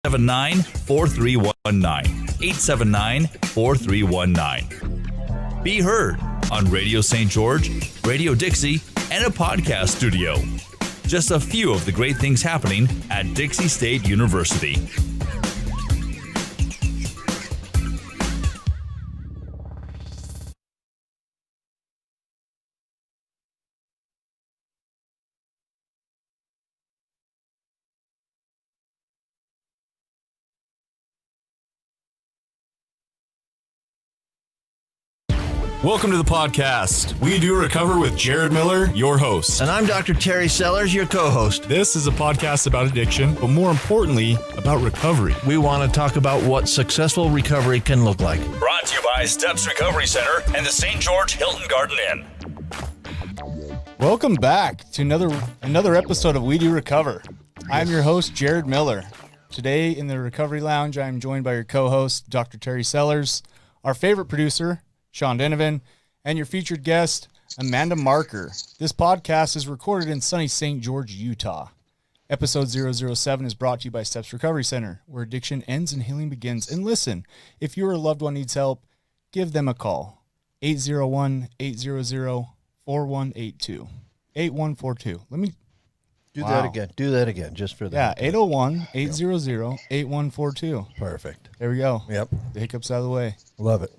879-4319. 879-4319. Be heard on Radio St. George, Radio Dixie, and a podcast studio. Just a few of the great things happening at Dixie State University. Welcome to the podcast. We Do Recover with Jared Miller, your host. And I'm Dr. Terry Sellers, your co-host. This is a podcast about addiction, but more importantly, about recovery. We want to talk about what successful recovery can look like. Brought to you by Steps Recovery Center and the St. George Hilton Garden Inn. Welcome back to another episode of We Do Recover. I'm your host, Jared Miller. Today in the Recovery Lounge, I'm joined by your co-host, Dr. Terry Sellers, our favorite producer, Sean Denovan, and your featured guest, Amanda Marker. This podcast is recorded in sunny St. George, Utah. Episode 007 is brought to you by Steps Recovery Center, where addiction ends and healing begins. And listen, if your loved one needs help, give them a call. 801-800-4182. 8142. Let me do that again. Do that again, just for that. Yeah, 801-800-8142. Perfect. There we go. Yep. The hiccups out of the way. Love it.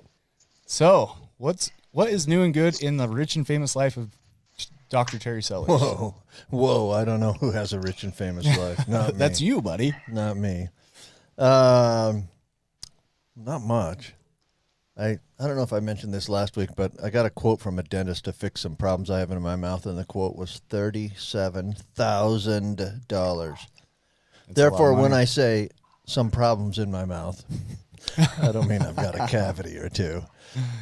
So, what is new and good in the rich and famous life of Dr. Terry Sellers? Whoa! I don't know who has a rich and famous life. Not me. That's you, buddy. Not me. Not much. I don't know if I mentioned this last week, but I got a quote from a dentist to fix some problems I have in my mouth, and the quote was $37,000. Therefore, when I say some problems in my mouth, I don't mean I've got a cavity or two.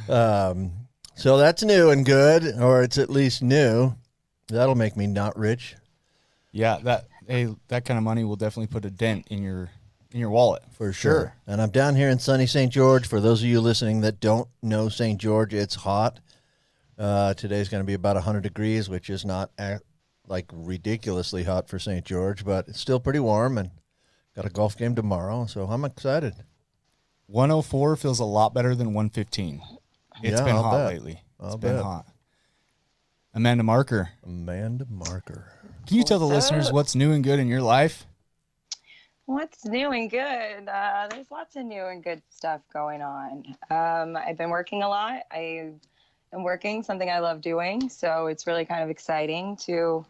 So that's new and good, or it's at least new. That'll make me not rich. Yeah, that kind of money will definitely put a dent in your wallet. For sure. And I'm down here in sunny St. George. For those of you listening that don't know St. George, it's hot. Today's going to be about 100 degrees, which is not like ridiculously hot for St. George, but it's still pretty warm, and got a golf game tomorrow, so I'm excited. 104 feels a lot better than 115. It's been hot lately. It's been hot. Amanda Marker. Amanda Marker. Can you tell the listeners what's new and good in your life? What's new and good? There's lots of new and good stuff going on. I've been working a lot. I am working something I love doing, so it's really kind of exciting to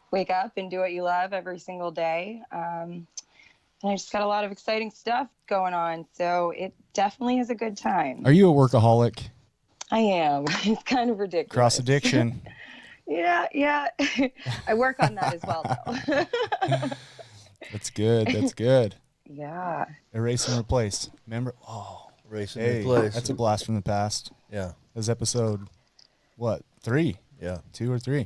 wake up and do what you love every single day. And I just got a lot of exciting stuff going on, so it definitely is a good time. Are you a workaholic? I am. It's kind of ridiculous. Cross addiction. Yeah. I work on that as well, though. That's good. Yeah. Erase and replace. Remember? Erase and replace. That's a blast from the past. Yeah. That was episode, 3? Yeah. 2 or 3.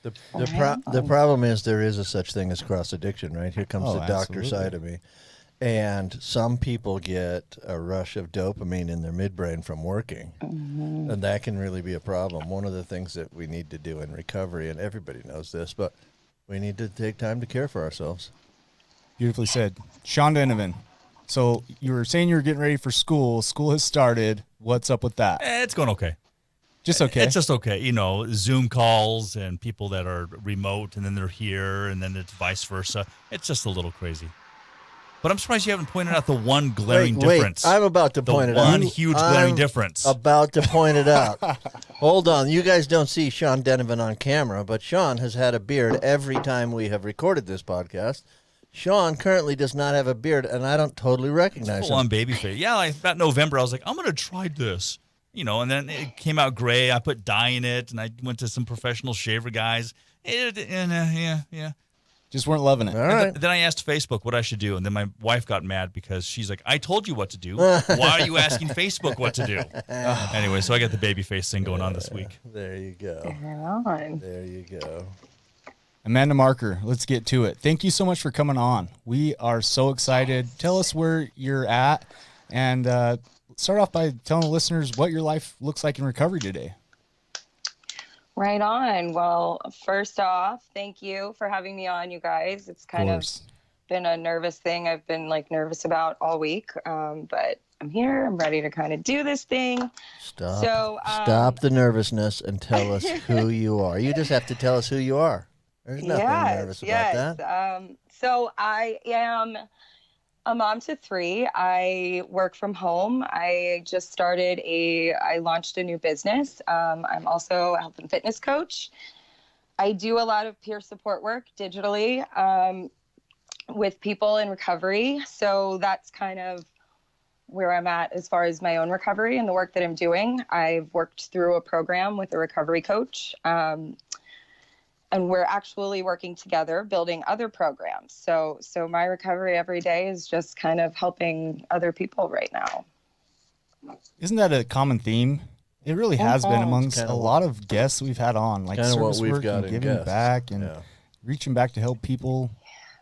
The problem is there is a such thing as cross addiction, right? Here comes the doctor absolutely. side of me. And some people get a rush of dopamine in their midbrain from working. Mm-hmm. And that can really be a problem. One of the things that we need to do in recovery, and everybody knows this, but we need to take time to care for ourselves. Beautifully said. Sean Denovan. So you were saying you were getting ready for school. School has started. What's up with that? It's going okay. Just okay. It's just okay. You know, Zoom calls and people that are remote and then they're here and then it's vice versa. It's just a little crazy. But I'm surprised you haven't pointed out the one glaring difference. I'm about to point it out. The one huge glaring difference. About to point it out. Hold on. You guys don't see Sean Denovan on camera, but Sean has had a beard every time we have recorded this podcast. Sean currently does not have a beard, and I don't totally recognize him. Full-on baby face. Yeah, about November, I was like, I'm going to try this. You know, and then it came out gray. I put dye in it, and I went to some professional shaver guys. Yeah. Just weren't loving it. All right. Then I asked Facebook what I should do, and then my wife got mad because she's like, I told you what to do. Why are you asking Facebook what to do? Anyway, so I got the baby face thing going on this week. There you go. On. There you go. Amanda Marker, let's get to it. Thank you so much for coming on. We are so excited. Tell us where you're at, and start off by telling the listeners what your life looks like in recovery today. Right on. Well, first off, thank you for having me on, you guys. It's kind of been a nervous thing I've been like nervous about all week. But I'm here. I'm ready to kind of do this thing. Stop the nervousness and tell us who you are. You just have to tell us who you are. There's nothing nervous about that. So I am a mom to 3. I work from home. I launched a new business. I'm also a health and fitness coach. I do a lot of peer support work digitally with people in recovery. So that's kind of where I'm at as far as my own recovery and the work that I'm doing. I've worked through a program with a recovery coach. And we're actually working together, building other programs. So my recovery every day is just kind of helping other people right now. Isn't that a common theme? It really has been amongst a lot of guests we've had on, like service work and giving back and reaching back to help people.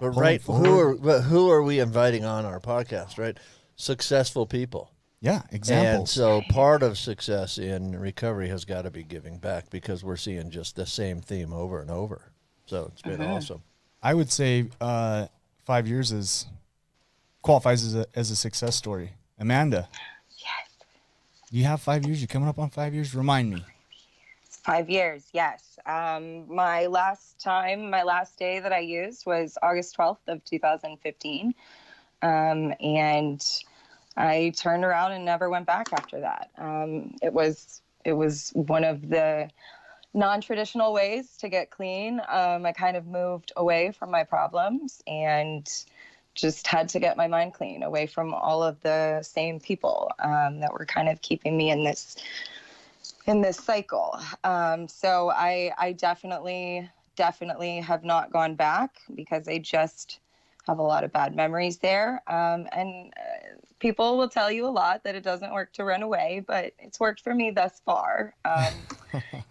But who are we inviting on our podcast, right? Successful people. Yeah, examples. And so part of success in recovery has got to be giving back, because we're seeing just the same theme over and over. So it's been awesome. I would say 5 years qualifies as a success story. Amanda. Yes. You have 5 years? You're coming up on 5 years? Remind me. 5 years, yes. My last day that I used was August 12th of 2015. And I turned around and never went back after that. It was one of the non-traditional ways to get clean. I kind of moved away from my problems and just had to get my mind clean, away from all of the same people that were kind of keeping me in this cycle. So I definitely have not gone back, because I just have a lot of bad memories there. And people will tell you a lot that it doesn't work to run away, but it's worked for me thus far.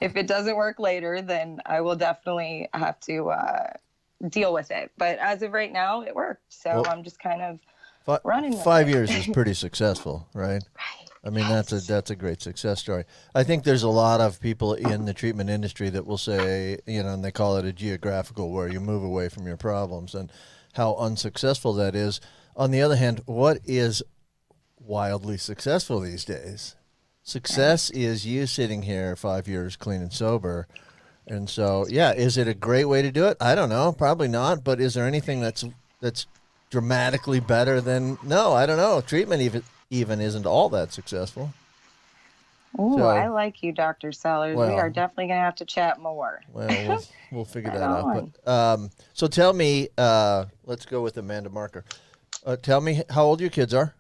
If it doesn't work later, then I will definitely have to deal with it. But as of right now, it worked. So I'm just kind of running with 5 it. years is pretty successful, right? I mean, that's a great success story. I think there's a lot of people in the treatment industry that will say, and they call it a geographical, where you move away from your problems, and how unsuccessful that is. On the other hand, what is wildly successful these days? Success is you sitting here 5 years clean and sober. And so, is it a great way to do it? I don't know. Probably not. But is there anything that's dramatically better than? No, I don't know. Treatment even isn't all that successful. Ooh, So- I like you, Dr. Sellers. Well- We are definitely going to have to chat more. Well, we'll figure that Right out. But so tell me, let's go with Amanda Marker. Tell me how old your kids are.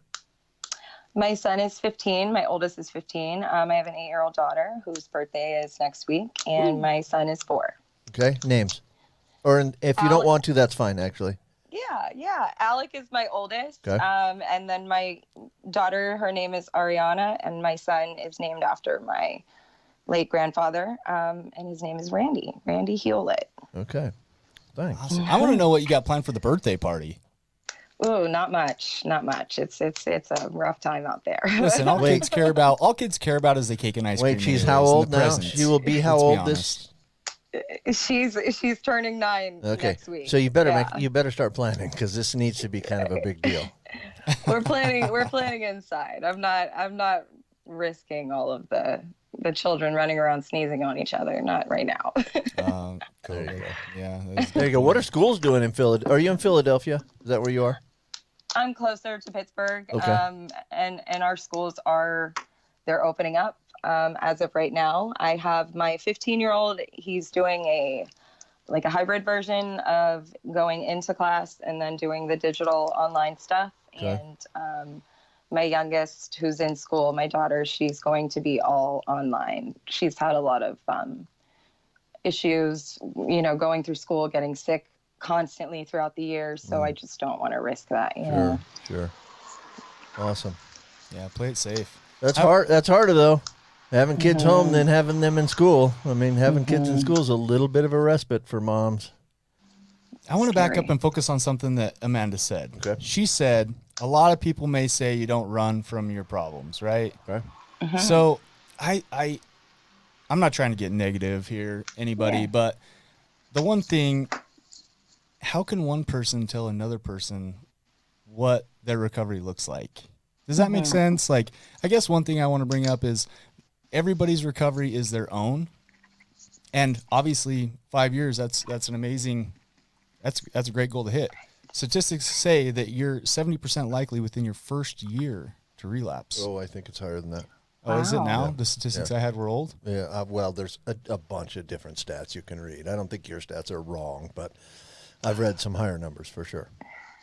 My son is 15. My oldest is 15. I have an 8-year-old daughter whose birthday is next week, and my son is 4. Okay, names. Or if you don't want to, that's fine, actually. Yeah. Alec is my oldest. Okay. And then my daughter, her name is Ariana, and my son is named after my late grandfather, and his name is Randy Hewlett. Okay, thanks. Awesome. I want to know what you got planned for the birthday party. Ooh, not much. It's a rough time out there. Listen, all kids care about is the cake and ice cream. Wait, she's anyways, how and old the now? presents. She will be how Let's old honest. She's turning 9 Okay, next week. so you better Yeah. start planning, because this needs to be kind of a big deal. We're planning inside. I'm not risking all of the children running around sneezing on each other. Not right now. There you go. Yeah. There you go. What are schools doing in Philadelphia? Are you in Philadelphia? Is that where you are? I'm closer to Pittsburgh. Okay. And our schools they're opening up. As of right now, I have my 15-year-old. He's doing a hybrid version of going into class and then doing the digital online stuff. Okay. And my youngest, who's in school, my daughter, she's going to be all online. She's had a lot of issues, going through school, getting sick constantly throughout the year. So I just don't want to risk that. Sure. Awesome. Yeah, play it safe. That's hard. That's harder though. Having kids home than having them in school. I mean, having kids in school is a little bit of a respite for moms. I want to back up and focus on something that Amanda said. Okay. She said a lot of people may say you don't run from your problems, right? Okay. So I'm not trying to get negative here, anybody, but the one thing, how can one person tell another person what their recovery looks like? Does that make sense? Like, I guess one thing I want to bring up is everybody's recovery is their own. And obviously 5 years, that's an amazing, that's a great goal to hit. Statistics say that you're 70% likely within your first year to relapse. Oh, I think it's higher than that. Oh, is it now? Yeah. The statistics I had were old? Yeah, well, there's a bunch of different stats you can read. I don't think your stats are wrong, but I've read some higher numbers for sure.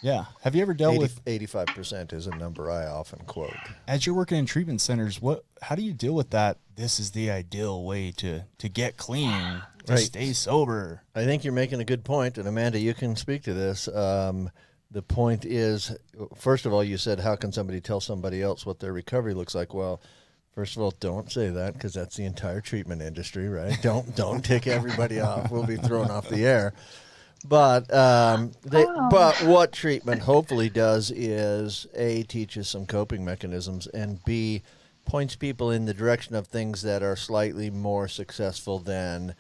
Yeah. Have you ever dealt with 85% is a number I often quote. as you're working in treatment centers, how do you deal with that? This is the ideal way to get clean, to Right. stay sober. I think you're making a good point, and Amanda, you can speak to this. The point is, first of all, you said, how can somebody tell somebody else what their recovery looks like? Well, first of all, don't say that, because that's the entire treatment industry, right? Don't tick everybody off. We'll be thrown off the air. But but what treatment hopefully does is A, teaches some coping mechanisms, and B, points people in the direction of things that are slightly more successful than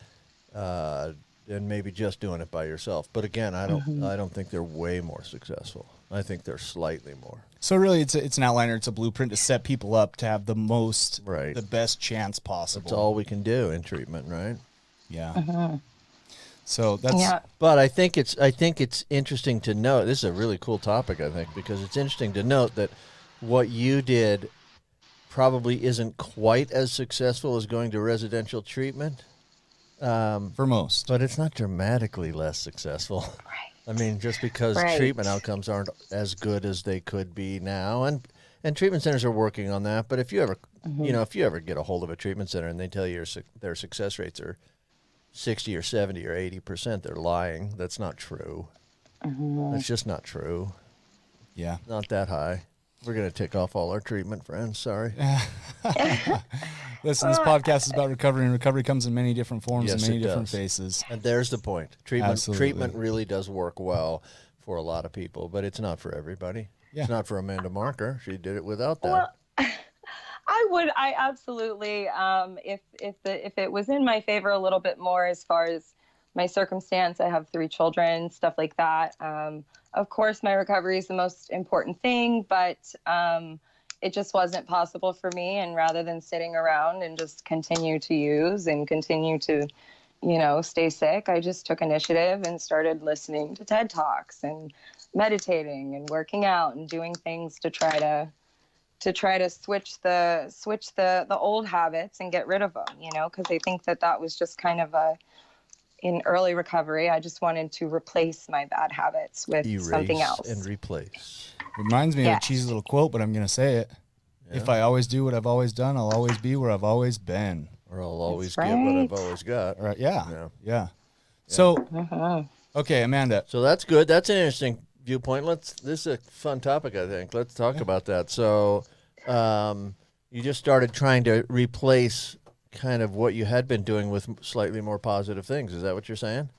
maybe just doing it by yourself. But again, I don't think they're way more successful. I think they're slightly more. So really, it's an outliner, it's a blueprint to set people up to have the best chance possible. That's all we can do in treatment, right? Yeah. So that's But I think it's interesting to note. This is a really cool topic, I think, because it's interesting to note that what you did probably isn't quite as successful as going to residential treatment. for most. But it's not dramatically less successful. Right. I mean, just because Right. treatment outcomes aren't as good as they could be now, and treatment centers are working on that. But if you ever, if you ever get a hold of a treatment center and they tell you their success rates are 60 or 70 or 80%, they're lying. That's not true. That's just not true. Yeah. Not that high. We're going to tick off all our treatment friends. Sorry. Listen, this podcast is about recovery, and recovery comes in many different forms and Yes, many it different does. faces. And there's the point. Treatment Absolutely. really does work well for a lot of people, but it's not for everybody. Yeah. It's not for Amanda Marker. She did it without that. Well, I absolutely, if it was in my favor a little bit more as far as my circumstance, I have 3 children, stuff like that. Of course, my recovery is the most important thing, but it just wasn't possible for me. And rather than sitting around and just continue to use and continue to, stay sick, I just took initiative and started listening to TED Talks and meditating and working out and doing things to try to switch the old habits and get rid of them, because I think that was just kind of in early recovery, I just wanted to replace my bad habits with something else. And replace. Reminds me of Yeah. a cheesy little quote, but I'm going to say it. If I always do what I've always done, I'll always be where I've always been. Or I'll always That's get what I've right. always got. All right. Yeah. Yeah. Yeah. So, okay, Amanda. So that's good. That's an interesting viewpoint. This is a fun topic, I think. Let's talk about that. So you just started trying to replace kind of what you had been doing with slightly more positive things. Is that what you're saying?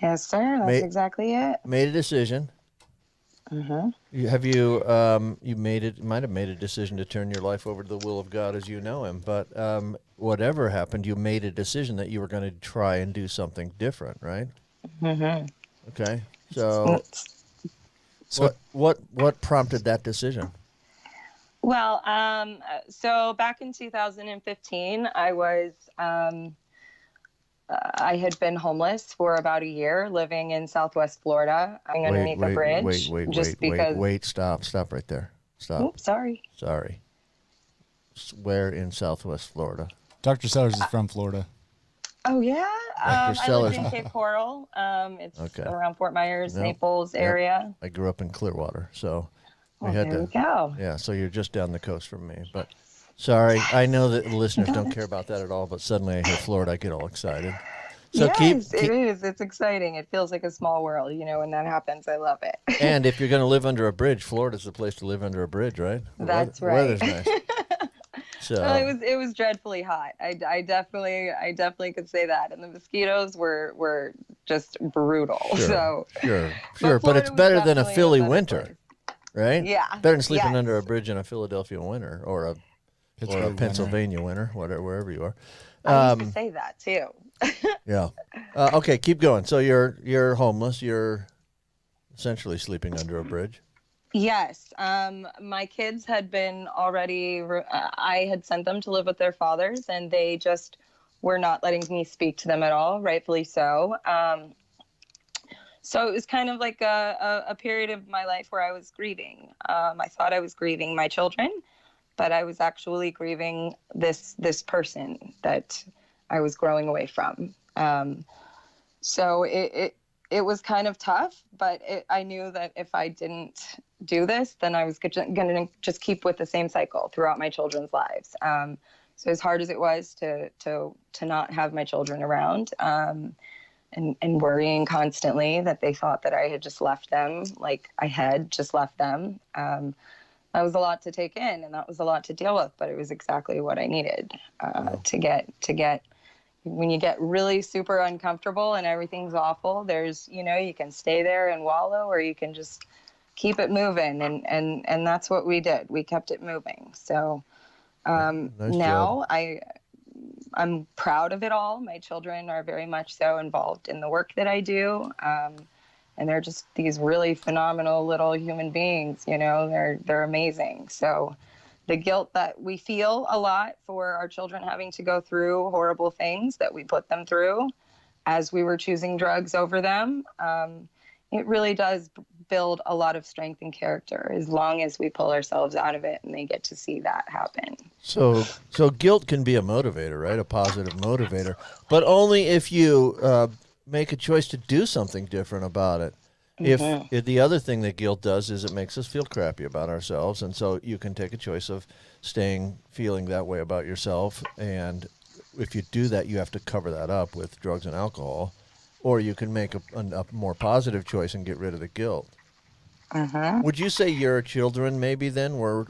Yes, sir. That's exactly it. Made a decision. You might have made a decision to turn your life over to the will of God as you know him, but whatever happened, you made a decision that you were going to try and do something different, right? Okay. So what prompted that decision? Well, so back in 2015, I had been homeless for about a year, living in Southwest Florida. I'm underneath a bridge. Wait, stop right there. Stop. Oops, sorry. Sorry. Where in Southwest Florida? Dr. Sellers is from Florida. Oh, yeah? I Sellers. lived in Cape Coral. It's Okay. around Fort Myers, Nope. Naples Yep. area. I grew up in Clearwater, so we Well, had there to. we go. Yeah, so you're just down the coast from me. But sorry, I know that the listeners don't care about that at all, but suddenly I hear Florida, I get all excited. So Yes, it is. It's exciting. It feels like a small world, when that happens. I love it. and if you're going to live under a bridge, Florida's the place to live under a bridge, right? That's The right. weather's nice. So Well, it was dreadfully hot. I definitely could say that, and the mosquitoes were just brutal. So sure, but but it's Florida was better than a definitely Philly better winter, place. right? Yeah. Better than sleeping Yes. under a bridge in a Philadelphia winter or a Pittsburgh, Pennsylvania winter, wherever you are. I used to say that too. Yeah. Okay, keep going. So you're homeless. You're essentially sleeping under a bridge. Yes. My kids had been already, I had sent them to live with their fathers, and they just were not letting me speak to them at all, rightfully so. So it was kind of like a period of my life where I was grieving. I thought I was grieving my children, but I was actually grieving this person that I was growing away from. So it was kind of tough, but I knew that if I didn't do this, then I was going to just keep with the same cycle throughout my children's lives. So as hard as it was to not have my children around, and worrying constantly that they thought that I had just left them, like I had just left them, that was a lot to take in, and that was a lot to deal with, but it was exactly what I needed to get. When you get really super uncomfortable and everything's awful, there's, you can stay there and wallow, or you can just keep it moving. And that's what we did. We kept it moving. So Nice now job. I'm proud of it all. My children are very much so involved in the work that I do. And they're just these really phenomenal little human beings, they're amazing. So the guilt that we feel a lot for our children having to go through horrible things that we put them through as we were choosing drugs over them, it really does build a lot of strength and character as long as we pull ourselves out of it and they get to see that happen. So guilt can be a motivator, right? A positive motivator, but only if you make a choice to do something different about it. If the other thing that guilt does is it makes us feel crappy about ourselves, and so you can take a choice of feeling that way about yourself, and if you do that, you have to cover that up with drugs and alcohol, or you can make a more positive choice and get rid of the guilt. Would you say your children maybe then were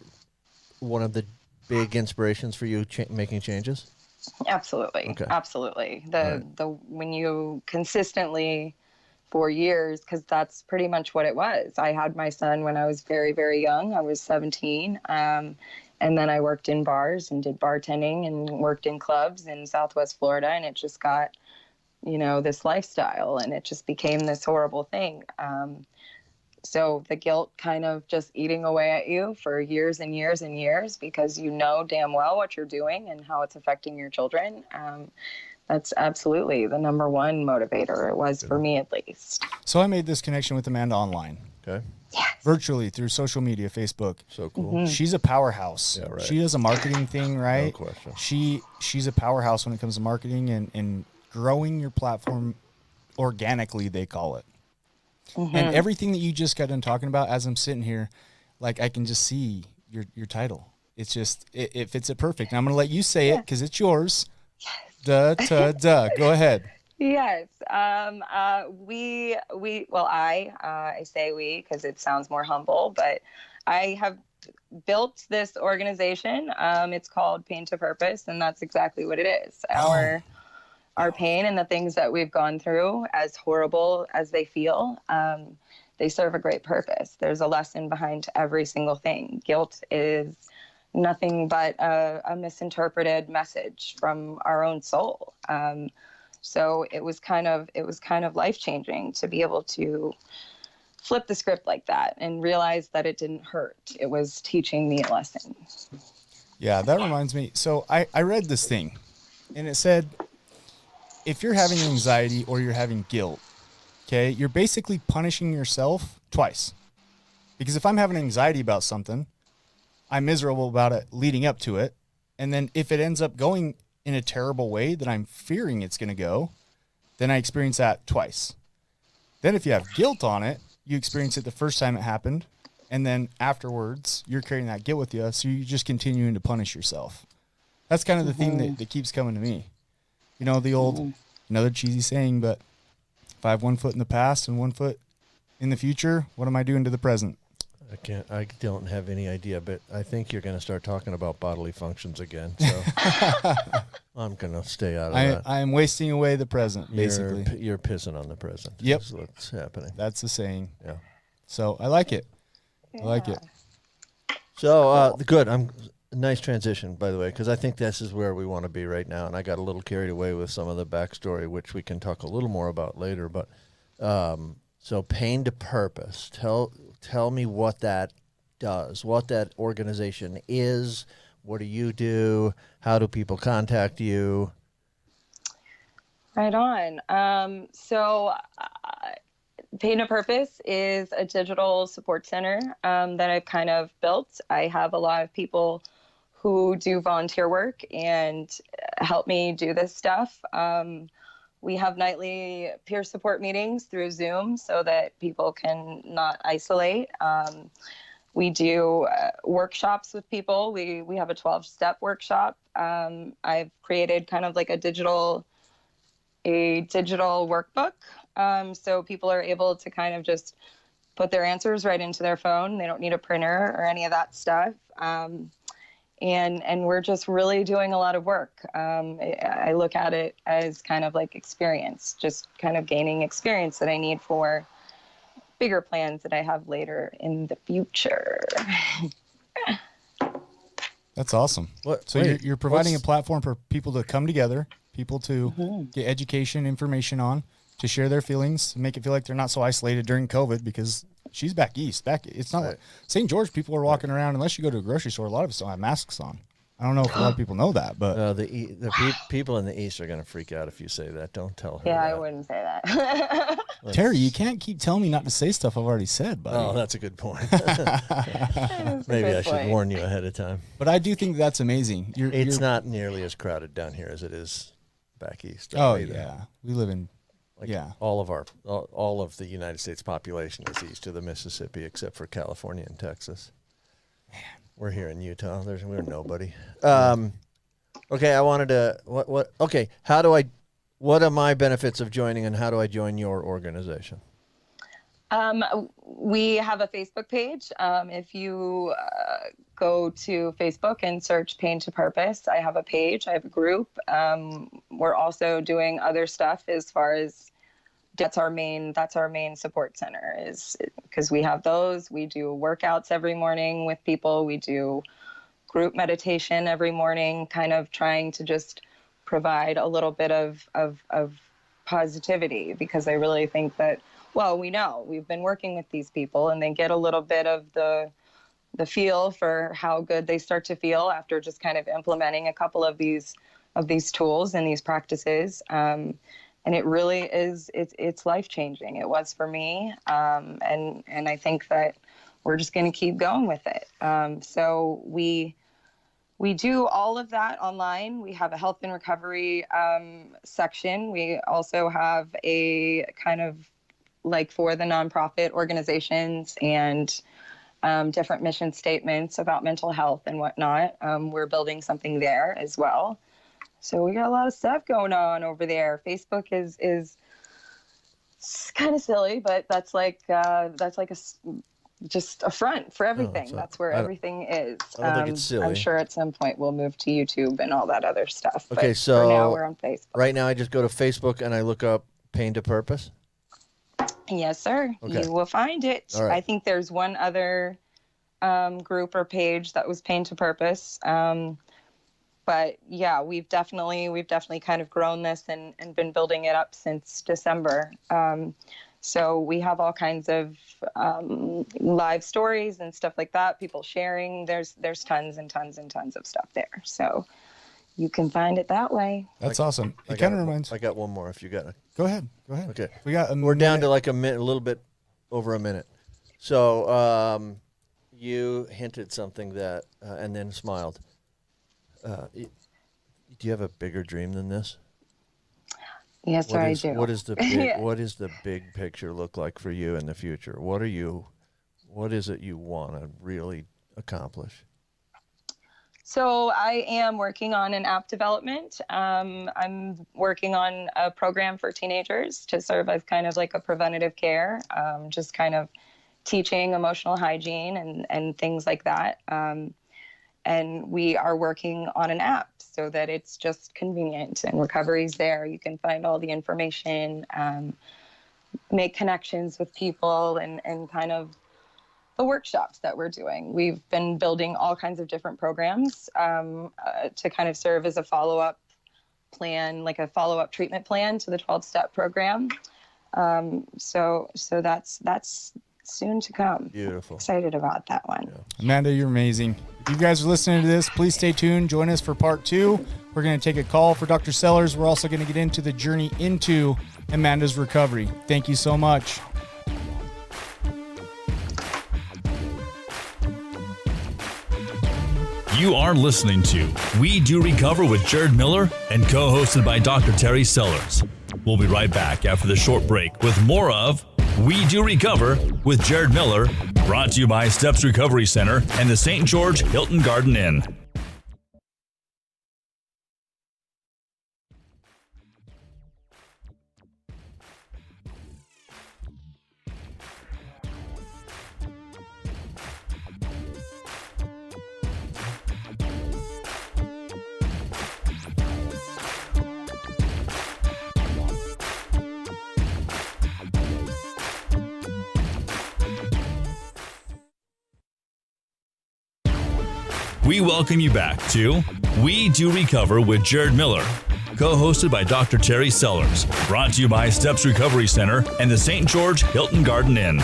one of the big inspirations for you making changes? Absolutely. Okay. Absolutely. Right. When you consistently for years, because that's pretty much what it was. I had my son when I was very, very young. I was 17. And then I worked in bars and did bartending and worked in clubs in Southwest Florida. And it just got, this lifestyle, and it just became this horrible thing. So the guilt kind of just eating away at you for years and years and years, because you know damn well what you're doing and how it's affecting your children. That's absolutely the number one motivator. It was for me, at least. So I made this connection with Amanda online. Okay. Virtually through social media, Facebook. So cool. She's a powerhouse. Yeah, right. She does a marketing thing, right? No question. She's a powerhouse when it comes to marketing and growing your platform organically, they call it. And everything that you just got done talking about, as I'm sitting here, like I can just see your title. It's just, it fits it perfect. And I'm going to let you say it because it's yours. Duh. Go ahead. Yes. I say we because it sounds more humble, but I have built this organization. It's called Pain to Purpose, and that's exactly what it is. Our pain and the things that we've gone through, as horrible as they feel, they serve a great purpose. There's a lesson behind every single thing. Guilt is nothing but a misinterpreted message from our own soul. So it was kind of life-changing to be able to flip the script like that and realize that it didn't hurt. It was teaching me a lesson. Yeah, that reminds me. So I read this thing, and it said, if you're having anxiety or you're having guilt, okay, you're basically punishing yourself twice. Because if I'm having anxiety about something, I'm miserable about it leading up to it. And then if it ends up going in a terrible way that I'm fearing it's going to go, then I experience that twice. Then if you have guilt on it, you experience it the first time it happened. And then afterwards, you're carrying that guilt with you. So you're just continuing to punish yourself. That's kind of the thing that keeps coming to me. You know, the old, another cheesy saying, but if I have 1 foot in the past and 1 foot in the future, what am I doing to the present? I don't have any idea, but I think you're going to start talking about bodily functions again. So I'm going to stay out of that. I am wasting away the present, basically. You're pissing on the present. Yep. That's what's happening. That's the saying. Yeah. So I like it. I like it. So good. Nice transition, by the way, because I think this is where we want to be right now. And I got a little carried away with some of the backstory, which we can talk a little more about later. But So Pain to Purpose. Tell me what that does, what that organization is. What do you do? How do people contact you? Right on. Pain to Purpose is a digital support center that I've kind of built. I have a lot of people who do volunteer work and help me do this stuff. We have nightly peer support meetings through Zoom so that people can not isolate. We do workshops with people. We have a 12-step workshop. I've created kind of like a digital workbook. So people are able to kind of just put their answers right into their phone. They don't need a printer or any of that stuff. And we're just really doing a lot of work. I look at it as kind of like experience, just kind of gaining experience that I need for bigger plans that I have later in the future. That's awesome. So you're providing a platform for people to come together, people to get education, information on, to share their feelings, make it feel like they're not so isolated during COVID, because she's back east. It's not like St. George. People are walking around, unless you go to a grocery store, a lot of us don't have masks on. I don't know if a lot of people know that, but People in the East are going to freak out if you say that. Don't tell her. Yeah, that. I wouldn't say that. Terry, you can't keep telling me not to say stuff I've already said, buddy. Oh, that's a good point. Maybe I should warn you ahead of time. But I do think that's amazing. It's not nearly as crowded down here as it is back east. Oh yeah, we live in. All of the United States population is east of the Mississippi, except for California and Texas. Man, we're here in Utah. We're nobody. Okay, I wanted to. What? Okay, how do I? What are my benefits of joining, and how do I join your organization? We have a Facebook page. If you go to Facebook and search Pain to Purpose, I have a page. I have a group. We're also doing other stuff as far as that's our main support center, is because we have those. We do workouts every morning with people. We do group meditation every morning, kind of trying to just provide a little bit of positivity, because I really think that, well, we've been working with these people and they get a little bit of the feel for how good they start to feel after just kind of implementing a couple of these tools and these practices. And it really is, it's life-changing. It was for me. And I think that we're just going to keep going with it. So we do all of that online. We have a health and recovery section. We also have a kind of like for the nonprofit organizations and different mission statements about mental health and whatnot. We're building something there as well. So we got a lot of stuff going on over there. Facebook is kind of silly, but that's like just a front for everything. That's where everything is. I don't think it's silly. I'm sure at some point we'll move to YouTube and all that other stuff. Okay, but so for now we're on Facebook. Right now I just go to Facebook and I look up Pain to Purpose. Yes, sir. Okay. You will find it. All right. I think there's one other group or page that was Pain to Purpose. But yeah, we've definitely kind of grown this and been building it up since December. So we have all kinds of live stories and stuff like that, people sharing. There's tons and tons and tons of stuff there. So you can find it that way. That's awesome. It kind of reminds. I got one more if you got it. Go ahead. Okay. We're down to like a minute, a little bit over a minute. So you hinted something that, and then smiled. Do you have a bigger dream than this? Yes, sir, I do. What is the big, what is the big picture look like for you in the future? What is it you want to really accomplish? So I am working on an app development. I'm working on a program for teenagers to serve as kind of like a preventative care, just kind of teaching emotional hygiene and things like that. And we are working on an app so that it's just convenient and recovery's there. You can find all the information, make connections with people and kind of the workshops that we're doing. We've been building all kinds of different programs to kind of serve as a follow-up plan, like a follow-up treatment plan to the 12-step program. So that's soon to come. Beautiful. Excited about that one. Amanda, you're amazing. If you guys are listening to this, please stay tuned. Join us for part 2. We're going to take a call for Dr. Sellers. We're also going to get into the journey into Amanda's recovery. Thank you so much. You are listening to We Do Recover with Jared Miller and co-hosted by Dr. Terry Sellers. We'll be right back after the short break with more of We Do Recover with Jared Miller, brought to you by Steps Recovery Center and the St. George Hilton Garden Inn. We welcome you back to We Do Recover with Jared Miller, co-hosted by Dr. Terry Sellers, brought to you by Steps Recovery Center and the St. George Hilton Garden Inn.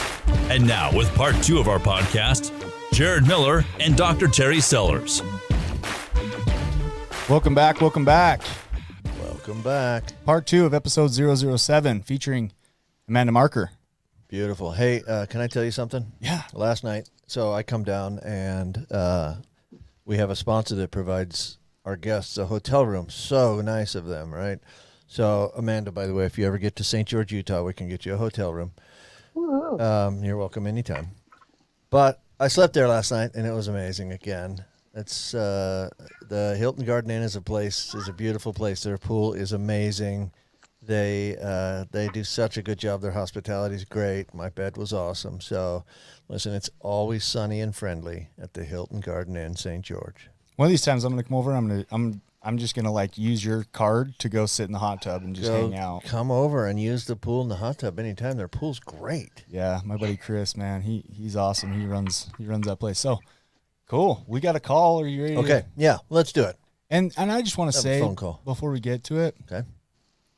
And now with part 2 of our podcast, Jared Miller and Dr. Terry Sellers. Welcome back. Welcome back. Welcome back. Part 2 of episode 007 featuring Amanda Marker. Beautiful. Hey, can I tell you something? Yeah. Last night, so I come down and we have a sponsor that provides our guests a hotel room. So nice of them, right? So, Amanda, by the way, if you ever get to St. George, Utah, we can get you a hotel room. Woo. You're welcome anytime. But I slept there last night, and it was amazing again. It's the Hilton Garden Inn is a beautiful place. Their pool is amazing. They do such a good job. Their hospitality is great. My bed was awesome. So, listen, it's always sunny and friendly at the Hilton Garden Inn, St. George. One of these times I'm gonna come over. I'm just gonna like use your card to go sit in the hot tub and just hang out. Come over and use the pool and the hot tub anytime. Their pool's great. Yeah, my buddy Chris, man, he's awesome. He runs that place. So cool. We got a call. Are you ready? Okay, yeah, let's do it. And I just want to Have a say phone call. before we get to it, Okay.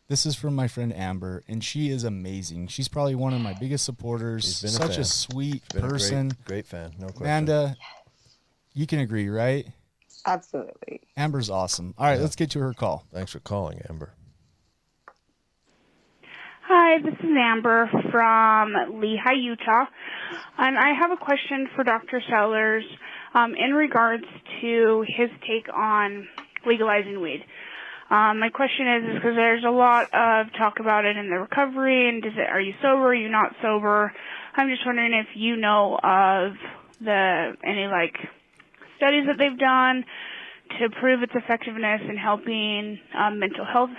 this is from my friend Amber, and she is amazing. She's probably one of my biggest supporters. She's been a Such fan. a sweet Been person. a great fan, no question. Amanda, you can agree, right? Absolutely. Amber's awesome. All right, let's get to her call. Thanks for calling, Amber. Hi, this is Amber from Lehi, Utah, and I have a question for Dr. Sellers in regards to his take on legalizing weed. My question is because there's a lot of talk about it in the recovery, and are you sober, are you not sober? I'm just wondering if you know of any studies that they've done to prove its effectiveness in helping mental health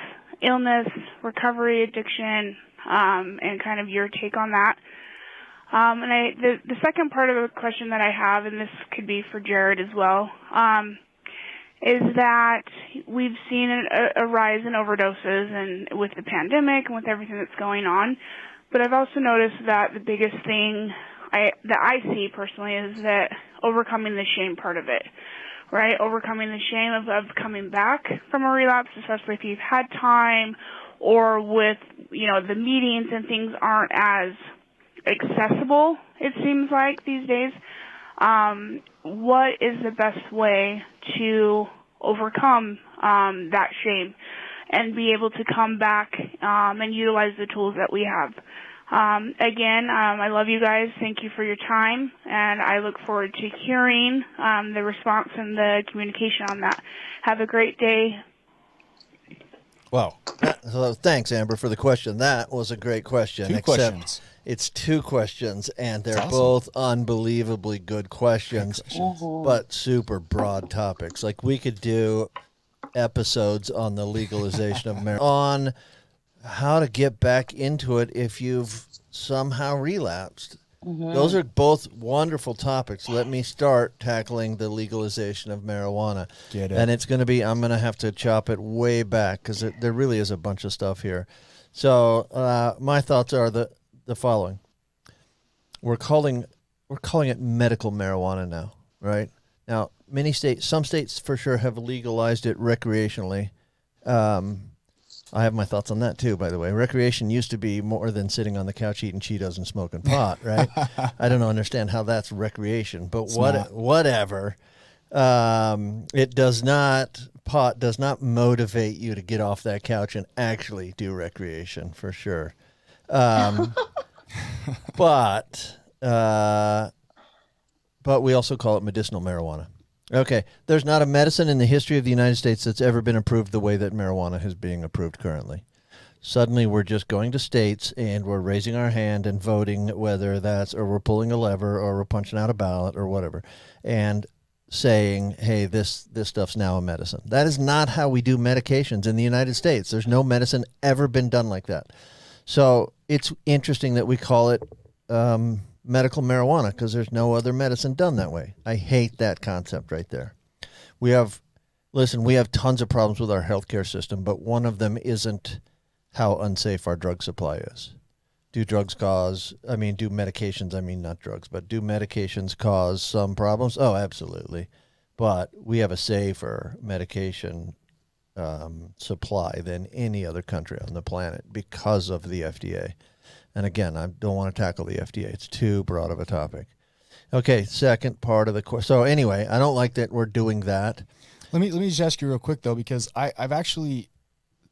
illness, recovery, addiction, and kind of your take on that. And the second part of the question that I have, and this could be for Jared as well, is that we've seen a rise in overdoses and with the pandemic and with everything that's going on. But I've also noticed that the biggest thing that I see personally is that overcoming the shame part of it, right? Overcoming the shame of coming back from a relapse, especially if you've had time or with, the meetings and things aren't as accessible, it seems like these days. What is the best way to overcome that shame and be able to come back and utilize the tools that we have? Again, I love you guys. Thank you for your time, and I look forward to hearing the response and the communication on that. Have a great day. Wow. So thanks, Amber, for the question. That was a great question. Two questions. It's 2 questions, and they're That's awesome. both unbelievably good questions, but super broad topics. Like, we could do episodes on the legalization of marijuana, on how to get back into it if you've somehow relapsed. Those are both wonderful topics. Let me start tackling the legalization of marijuana. Get it. And it's going to be, I'm going to have to chop it way back because there really is a bunch of stuff here. So my thoughts are the following. We're calling it medical marijuana now, right? Now, some states for sure have legalized it recreationally. I have my thoughts on that too, by the way. Recreation used to be more than sitting on the couch eating Cheetos and smoking pot, right? I don't understand how that's recreation, but whatever. Pot does not motivate you to get off that couch and actually do recreation, for sure. But we also call it medicinal marijuana. Okay, there's not a medicine in the history of the United States that's ever been approved the way that marijuana is being approved currently. Suddenly, we're just going to states and we're raising our hand and voting, whether that's, or we're pulling a lever or we're punching out a ballot or whatever, and saying, hey, this stuff's now a medicine. That is not how we do medications in the United States. There's no medicine ever been done like that. So it's interesting that we call it medical marijuana because there's no other medicine done that way. I hate that concept right there. We have tons of problems with our healthcare system, but one of them isn't how unsafe our drug supply is. Do medications cause some problems? Oh, absolutely. But we have a safer medication supply than any other country on the planet because of the FDA. And again, I don't want to tackle the FDA. It's too broad of a topic. Okay, second part of the course. So anyway, I don't like that we're doing that. Let me just ask you real quick though, because I've actually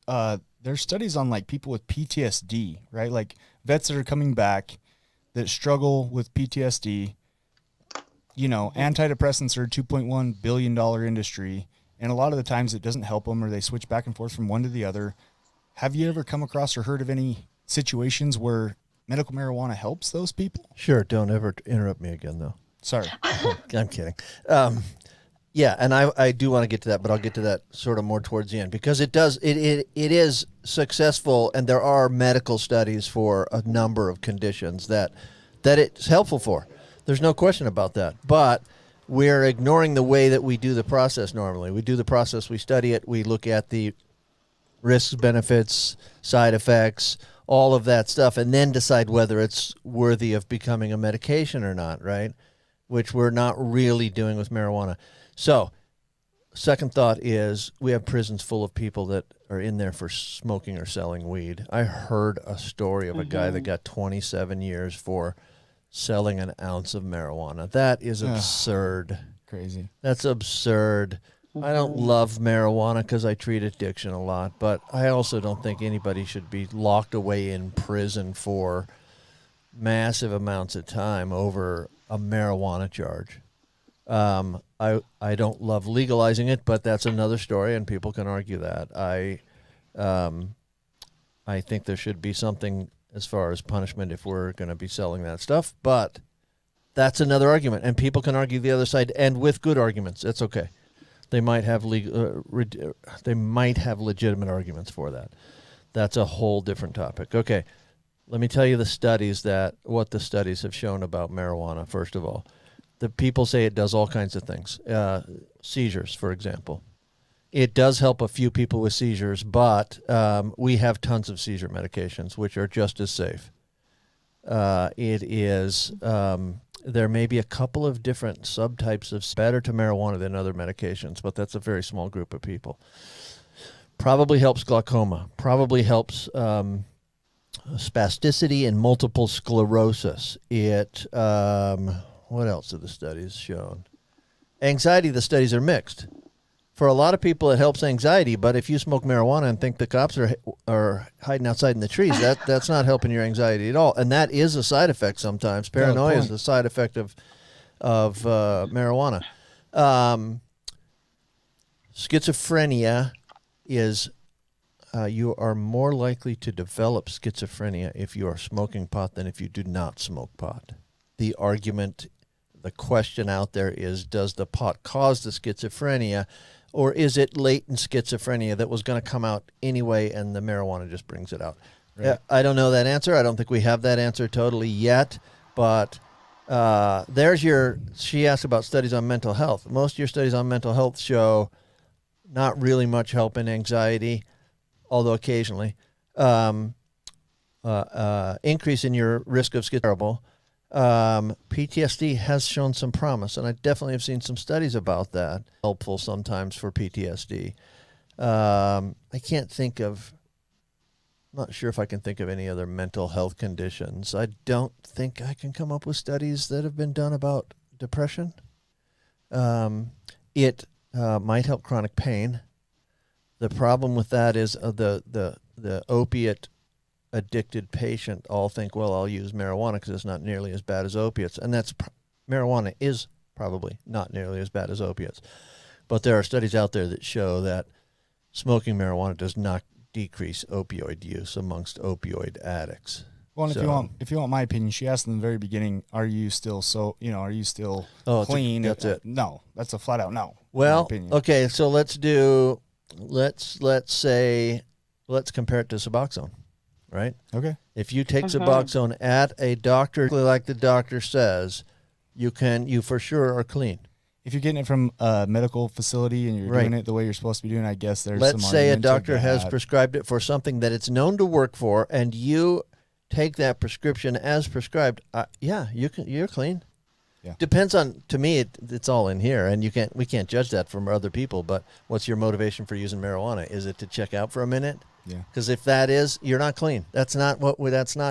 there's studies on like people with PTSD, right? Like vets that are coming back that struggle with PTSD. You know, antidepressants are a $2.1 billion industry, and a lot of the times it doesn't help them, or they switch back and forth from one to the other. Have you ever come across or heard of any situations where medical marijuana helps those people? Sure. Don't ever interrupt me again, though. Sorry. I'm kidding. Yeah, and I do want to get to that, but I'll get to that sort of more towards the end because it is successful, and there are medical studies for a number of conditions that it's helpful for. There's no question about that. But we're ignoring the way that we do the process normally. We do the process, we study it, we look at the risks, benefits, side effects, all of that stuff, and then decide whether it's worthy of becoming a medication or not, right? Which we're not really doing with marijuana. So, second thought is we have prisons full of people that are in there for smoking or selling weed. I heard a story of a guy that got 27 years for selling an ounce of marijuana. That is absurd. Crazy. That's absurd. I don't love marijuana because I treat addiction a lot, but I also don't think anybody should be locked away in prison for massive amounts of time over a marijuana charge. I don't love legalizing it, but that's another story, and people can argue that. I think there should be something as far as punishment if we're going to be selling that stuff, but that's another argument, and people can argue the other side, and with good arguments. That's okay. They might have legitimate arguments for that. That's a whole different topic. Okay, let me tell you what the studies have shown about marijuana. First of all, the people say it does all kinds of things. Seizures, for example. It does help a few people with seizures, but we have tons of seizure medications which are just as safe. There may be a couple of different subtypes of better to marijuana than other medications, but that's a very small group of people. Probably helps glaucoma. Probably helps spasticity and multiple sclerosis. What else have the studies shown? Anxiety, the studies are mixed. For a lot of people, it helps anxiety, but if you smoke marijuana and think the cops are hiding outside in the trees, that's not helping your anxiety at all. And that is a side effect sometimes. Paranoia is a side effect of marijuana. Schizophrenia is you are more likely to develop schizophrenia if you are smoking pot than if you do not smoke pot. The question out there is, does the pot cause the schizophrenia, or is it latent schizophrenia that was going to come out anyway and the marijuana just brings it out? Right. I don't know that answer. I don't think we have that answer totally yet, but she asked about studies on mental health. Most of your studies on mental health show not really much help in anxiety, although occasionally. Increase in your risk of schizophrenia. PTSD has shown some promise, and I definitely have seen some studies about that. Helpful sometimes for PTSD. I can't think of not sure if I can think of any other mental health conditions. I don't think I can come up with studies that have been done about depression. It might help chronic pain. The problem with that is the opiate addicted patient all think, well, I'll use marijuana because it's not nearly as bad as opiates. And marijuana is probably not nearly as bad as opiates. But there are studies out there that show that smoking marijuana does not decrease opioid use amongst opioid addicts. Well, and if you want my opinion, she asked in the very beginning, are you still clean? That's it. No, that's a flat out no. Well, okay, so let's compare it to Suboxone, right? Okay. If you take Suboxone at a doctor, like the doctor says, you for sure are clean. If you're getting it from a medical facility and you're Right. doing it the way you're supposed to be doing, I guess there's Let's some say a argument to doctor has that. prescribed it for something that it's known to work for, and you take that prescription as prescribed. You're clean. Yeah. Depends on. To me, it's all in here, and we can't judge that from other people. But what's your motivation for using marijuana? Is it to check out for a minute? Yeah. Because if that is, you're not clean. That's not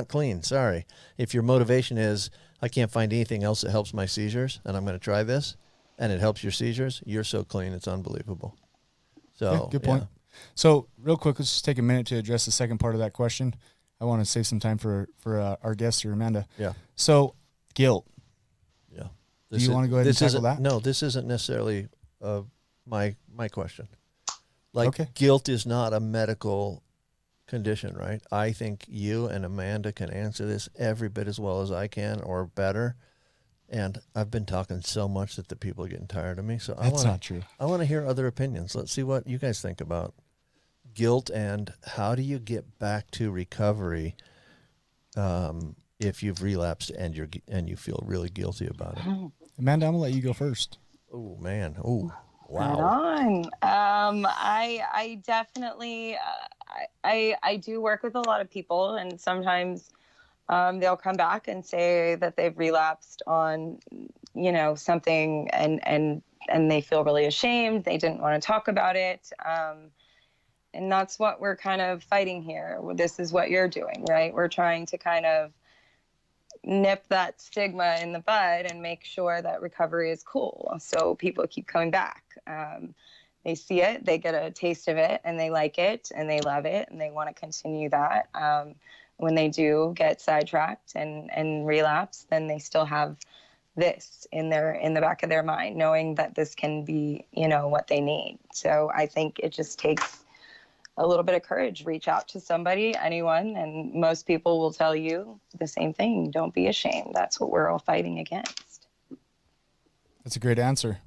clean. Sorry. If your motivation is, I can't find anything else that helps my seizures, and I'm going to try this, and it helps your seizures, you're so clean, it's unbelievable. So Yeah, good point. So real quick, let's just take a minute to address the second part of that question. I want to save some time for our guest here, Amanda. Yeah. So guilt. Yeah. Do you want to go ahead and tackle that? No, this isn't necessarily my question. Like, Okay. guilt is not a medical condition, right? I think you and Amanda can answer this every bit as well as I can, or better. And I've been talking so much that the people are getting tired of me. So That's not true. I want to hear other opinions. Let's see what you guys think about guilt and how do you get back to recovery if you've relapsed and you feel really guilty about it. Amanda, I'm gonna let you go first. Oh man! Oh Right wow! on. I definitely, I do work with a lot of people, and sometimes they'll come back and say that they've relapsed on, something, and they feel really ashamed. They didn't want to talk about it. And that's what we're kind of fighting here. This is what you're doing, right? We're trying to kind of nip that stigma in the bud and make sure that recovery is cool. So people keep coming back. They see it, they get a taste of it, and they like it, and they love it, and they want to continue that. When they do get sidetracked and relapse, then they still have this in the back of their mind, knowing that this can be, what they need. So I think it just takes a little bit of courage. Reach out to somebody, anyone, and most people will tell you the same thing. Don't be ashamed. That's what we're all fighting against. That's a great answer.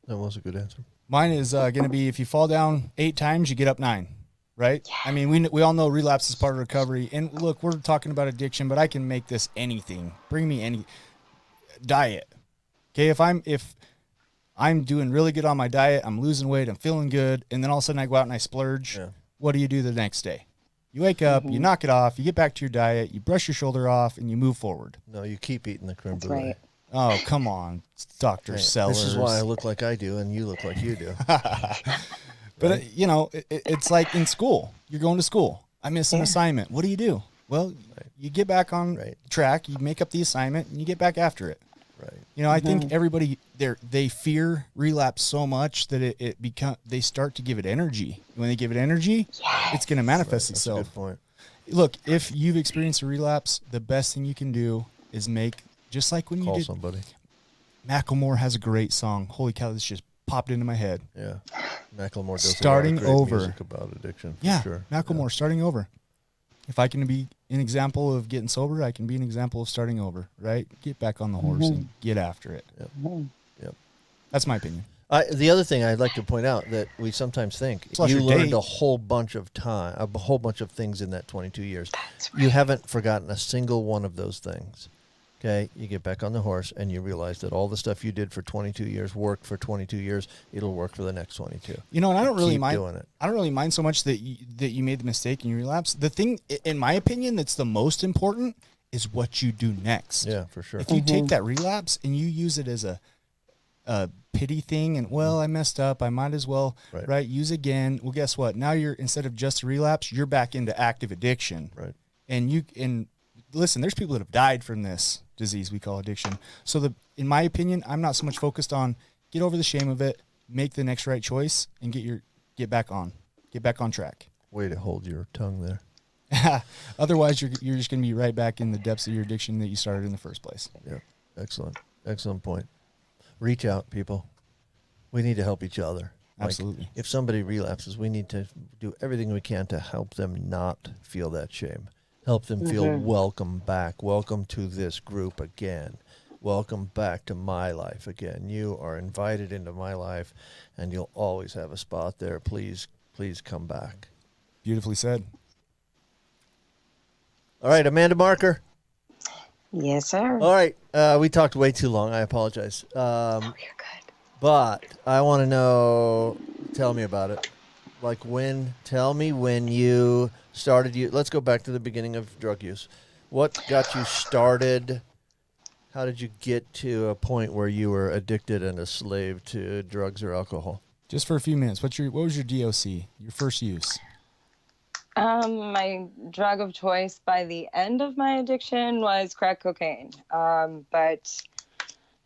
That was a good answer. Mine is going to be, if you fall down 8 times, you get up 9, right? Yeah. I mean, we all know relapse is part of recovery. And look, we're talking about addiction, but I can make this anything. Bring me any diet. Okay, if I'm doing really good on my diet, I'm losing weight, I'm feeling good, and then all of a sudden I go out and I splurge. Yeah. What do you do the next day? You wake up, you knock it off, you get back to your diet, you brush your shoulder off, and you move forward. No, you keep eating the creme brulee. Right. Oh, come on, Dr. Sellers. This is why I look like I do and you look like you do. But, it's like in school. You're going to school. I miss an assignment. What do? Well, you get back on track, you make up the assignment, and you get back after it. Right. I think everybody they fear relapse so much that they start to give it energy. When they give it energy, it's going to manifest itself. That's a good point. Look, if you've experienced a relapse, the best thing you can do is just like when you Call did. somebody. Macklemore has a great song. Holy cow, this just popped into my head. Yeah. Macklemore does Starting a lot of great over. music about addiction. For Yeah, sure. Macklemore, starting over. If I can be an example of getting sober, I can be an example of starting over, right? Get back on the horse and get after it. Yep. That's my opinion. The other thing I'd like to point out that we sometimes think, Plus you your learned date. a whole bunch of things in that 22 years. That's right. You haven't forgotten a single one of those things. Okay, you get back on the horse and you realize that all the stuff you did for 22 years worked for 22 years. It'll work for the next 22. And I don't really Keep mind doing it. I don't really mind so much that you made the mistake and you relapse. The thing, in my opinion, that's the most important is what you do next. Yeah, for sure. If you take that relapse and you use it as a a pity thing and, well, I messed up, I might as well, right, use again. Well, guess what? Now you're, instead of just a relapse, you're back into active addiction. Right. And listen, there's people that have died from this disease we call addiction. So in my opinion, I'm not so much focused on get over the shame of it, make the next right choice, and get back on track. Way to hold your tongue there. Otherwise, you're just going to be right back in the depths of your addiction that you started in the first place. Yeah, excellent point. Reach out, people. We need to help each other. Absolutely. If somebody relapses, we need to do everything we can to help them not feel that shame. Help them feel welcome back. Welcome to this group again. Welcome back to my life again. You are invited into my life, and you'll always have a spot there. Please come back. Beautifully said. All right, Amanda Marker. Yes, sir. All right, we talked way too long. I apologize. You're good. But I want to know, tell me about it. Like tell me when you started, let's go back to the beginning of drug use. What got you started? How did you get to a point where you were addicted and a slave to drugs or alcohol? Just for a few minutes, what was your DOC, your first use? My drug of choice by the end of my addiction was crack cocaine. But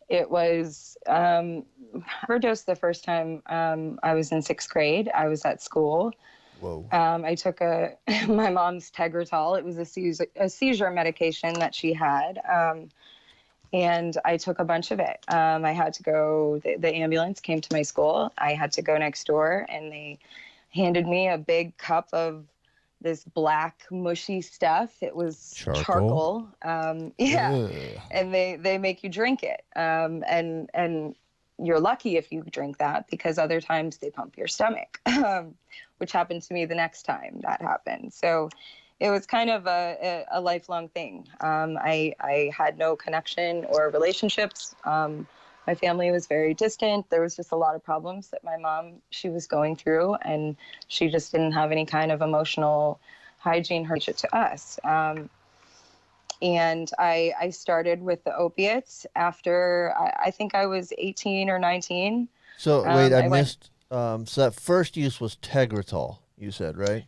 it was overdose the first time I was in 6th grade. I was at school. Whoa. I took my mom's Tegretol. It was a seizure medication that she had. And I took a bunch of it. I had to go, the ambulance came to my school. I had to go next door, and they handed me a big cup of this black mushy stuff. It was charcoal. Yeah. Ugh. And they make you drink it. And you're lucky if you drink that, because other times they pump your stomach, which happened to me the next time that happened. So it was kind of a lifelong thing. I had no connection or relationships. My family was very distant. There was just a lot of problems that my mom, she was going through, and she just didn't have any kind of emotional hygiene to us. And I started with the opiates after, I think I was 18 or 19. So wait, I missed. So that first use was Tegretol, you said, right?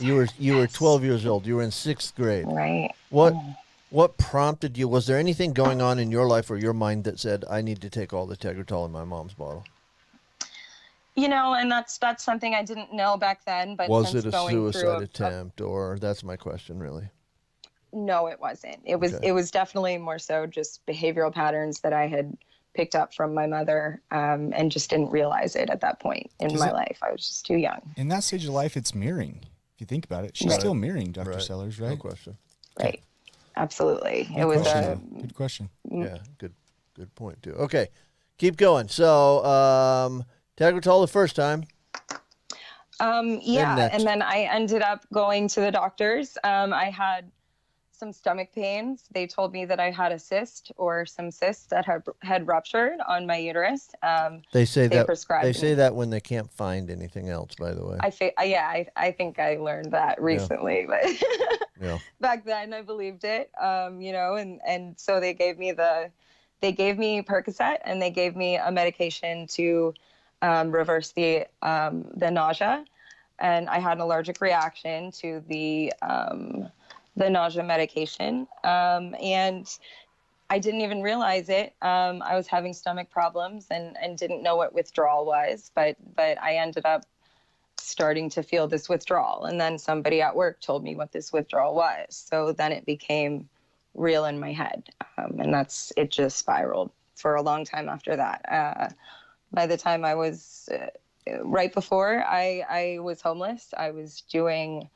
Yes. You were 12 years old. You were in 6th grade. Right. What prompted you? Was there anything going on in your life or your mind that said, I need to take all the Tegretol in my mom's bottle? And that's something I didn't know back then. But was it a suicide attempt, or that's my question, really? No, it wasn't. It was definitely more so just behavioral patterns that I had picked up from my mother, and just didn't realize it at that point in my life. I was just too young. In that stage of life, it's mirroring. If you think about it, she's still mirroring Dr. Sellers, right? No question. Right. Absolutely. Good good question. Yeah, good point too. Okay, keep going. So, Tegretol the first time. Yeah, and then I ended up going to the doctors. I had some stomach pains. They told me that I had a cyst or some cysts that had ruptured on my uterus. They say prescribed that when they can't find anything else, by the way. I think I learned that recently, but back then I believed it. And so they gave me Percocet, and they gave me a medication to reverse the nausea. And I had an allergic reaction to the nausea medication. And I didn't even realize it. I was having stomach problems and didn't know what withdrawal was, but I ended up starting to feel this withdrawal. And then somebody at work told me what this withdrawal was. So then it became real in my head. And it just spiraled for a long time after that. By the time I was, right before I was homeless, I was doing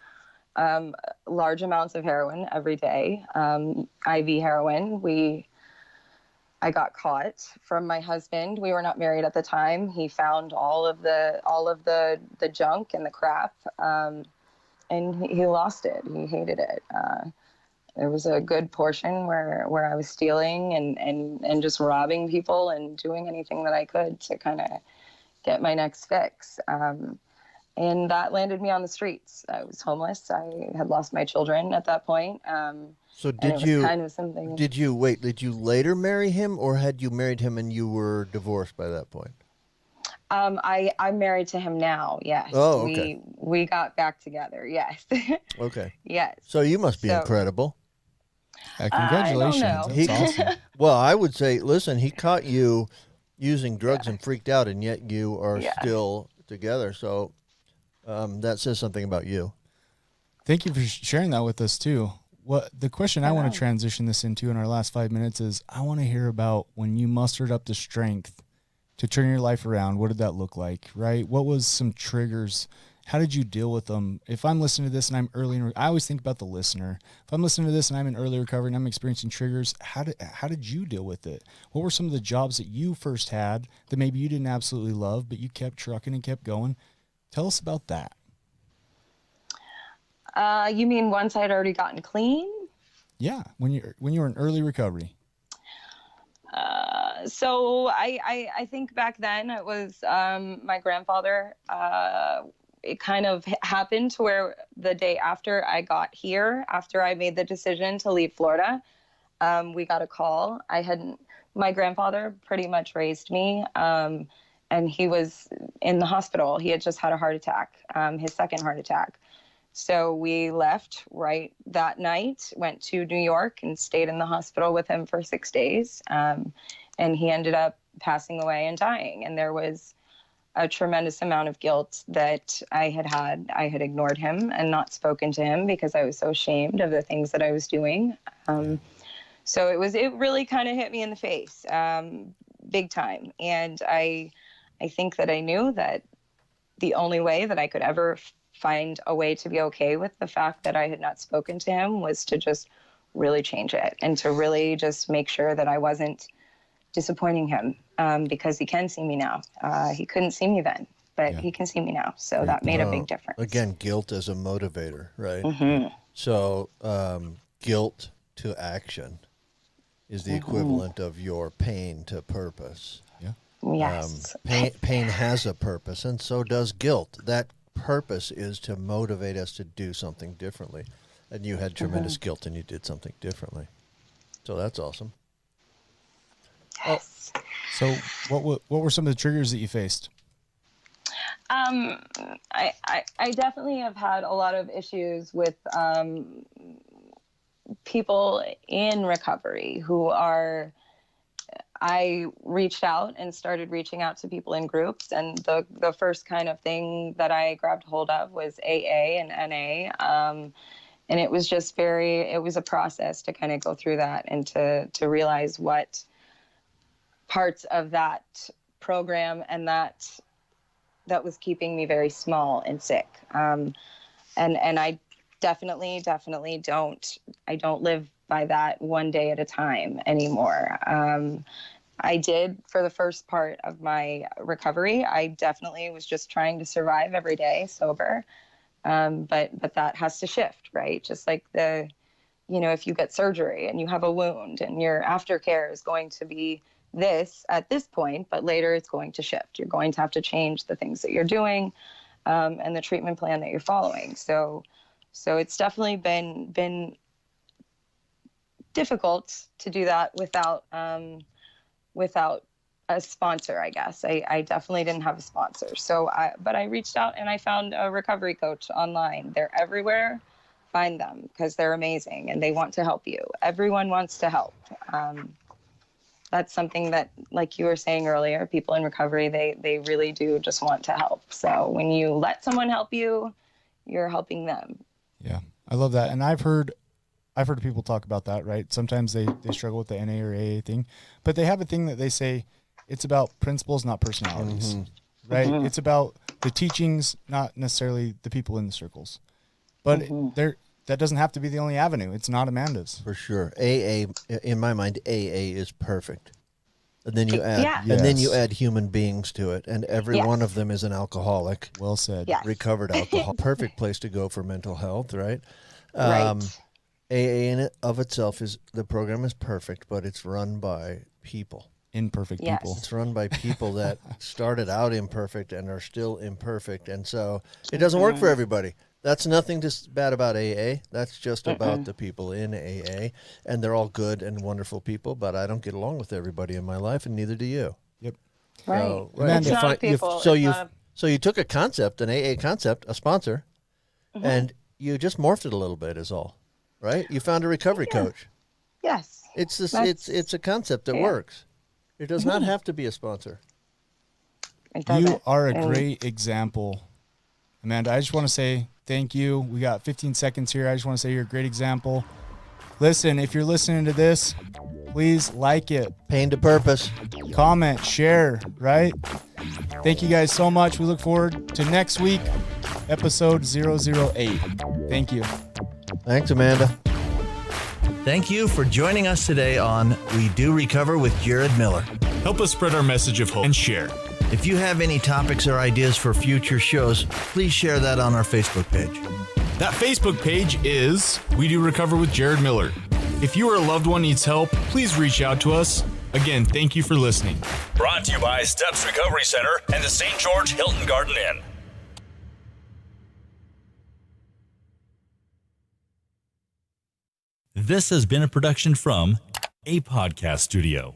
large amounts of heroin every day, IV heroin. I got caught from my husband. We were not married at the time. He found all of the junk and the crap, and he lost it. He hated it. There was a good portion where I was stealing and just robbing people and doing anything that I could to kind of get my next fix. and that landed me on the streets. I was homeless. I had lost my children at that point. So And it was kind of something. did you later marry him, or had you married him and you were divorced by that point? I'm married to him now. Yes. Oh, okay. We got back together. Yes. Okay. Yes. So you must be So- incredible. Congratulations. I don't know. That's awesome. Well, I would say, listen, he caught you using drugs and freaked out, and yet you are Yeah. still together. So that says something about you. Thank you for sharing that with us too. What the question I want to transition this into in our last 5 minutes is, I want to hear about when you mustered up the strength to turn your life around. What did that look like, right? What was some triggers? How did you deal with them? If I'm listening to this and I'm early I always think about the listener. If I'm listening to this and I'm in early recovery and I'm experiencing triggers, how did you deal with it? What were some of the jobs that you first had that maybe you didn't absolutely love, but you kept trucking and kept going? Tell us about that. You mean once I'd already gotten clean? Yeah, when you were in early recovery. So I think back then it was my grandfather. It kind of happened to where the day after I got here, after I made the decision to leave Florida, we got a call. My grandfather pretty much raised me, and he was in the hospital. He had just had a heart attack, his second heart attack. So we left right that night, went to New York and stayed in the hospital with him for 6 days. And he ended up passing away and dying. And there was a tremendous amount of guilt that I had. I had ignored him and not spoken to him because I was so ashamed of the things that I was doing. So it really kind of hit me in the face, big time. And I think that I knew that the only way that I could ever find a way to be okay with the fact that I had not spoken to him was to just really change it and to really just make sure that I wasn't disappointing him, because he can see me now. He couldn't see me then, but he can see me now. So that made a big difference. Again, guilt as a motivator, right? Mm-hmm. So guilt to action is the equivalent of your pain to purpose. Yes. Pain has a purpose, and so does guilt. That purpose is to motivate us to do something differently. And you had tremendous guilt and you did something differently. So that's awesome. Yes. So what were some of the triggers that you faced? I definitely have had a lot of issues with people in recovery who are. I reached out and started reaching out to people in groups, and the first kind of thing that I grabbed hold of was AA and NA, and it was just it was a process to kind of go through that and to realize what parts of that program and that was keeping me very small and sick, and I definitely don't live by that one day at a time anymore. I did for the first part of my recovery. I definitely was just trying to survive every day sober. But that has to shift, right? Just like if you get surgery and you have a wound and your aftercare is going to be this at this point, but later it's going to shift. You're going to have to change the things that you're doing, and the treatment plan that you're following. So it's definitely been difficult to do that without a sponsor, I guess. I definitely didn't have a sponsor. But I reached out and I found a recovery coach online. They're everywhere. Find them because they're amazing and they want to help you. Everyone wants to help. That's something that, like you were saying earlier, people in recovery, they really do just want to help. So when you let someone help you, you're helping them. Yeah, I love that. And I've heard people talk about that, right? Sometimes they struggle with the NA or AA thing, but they have a thing that they say it's about principles, not personalities, right? Mm-hmm. It's about the teachings, not necessarily the people in the circles. But that doesn't have to be the only avenue. It's not Amanda's. For sure. AA, in my mind, AA is perfect. And then you add, Yeah. and then you add human beings to it, and every Yes. one of them is an alcoholic, Well said. Yes. recovered alcohol. Perfect place to go for mental health, right? Right. AA in it of itself the program is perfect, but it's run by people. imperfect Yes. people. It's run by people that started out imperfect and are still imperfect. And so it doesn't work for everybody. That's nothing bad about AA. That's just about the people in AA. And they're all good and wonderful people, but I don't get along with everybody in my life, and neither do you. Yep. Right. So, It's not people. So you took a concept, an AA concept, a sponsor, and you just morphed it a little bit is all, right? You found a recovery coach. Yes. It's this. That's- It's a concept that works. It does not have to be a sponsor. It doesn't. You are a And great example, Amanda. I just want to say thank you. We got 15 seconds here. I just want to say you're a great example. Listen, if you're listening to this, please like it, Pain to purpose. comment, share, right? Thank you guys so much. We look forward to next week, episode 008. Thank you. Thanks, Amanda. Thank you for joining us today on We Do Recover with Jared Miller. Help us spread our message of hope and share. If you have any topics or ideas for future shows, please share that on our Facebook page. That Facebook page is We Do Recover with Jared Miller. If you or a loved one needs help, please reach out to us. Again, thank you for listening. Brought to you by Steps Recovery Center and the St. George Hilton Garden Inn. This has been a production from a podcast studio.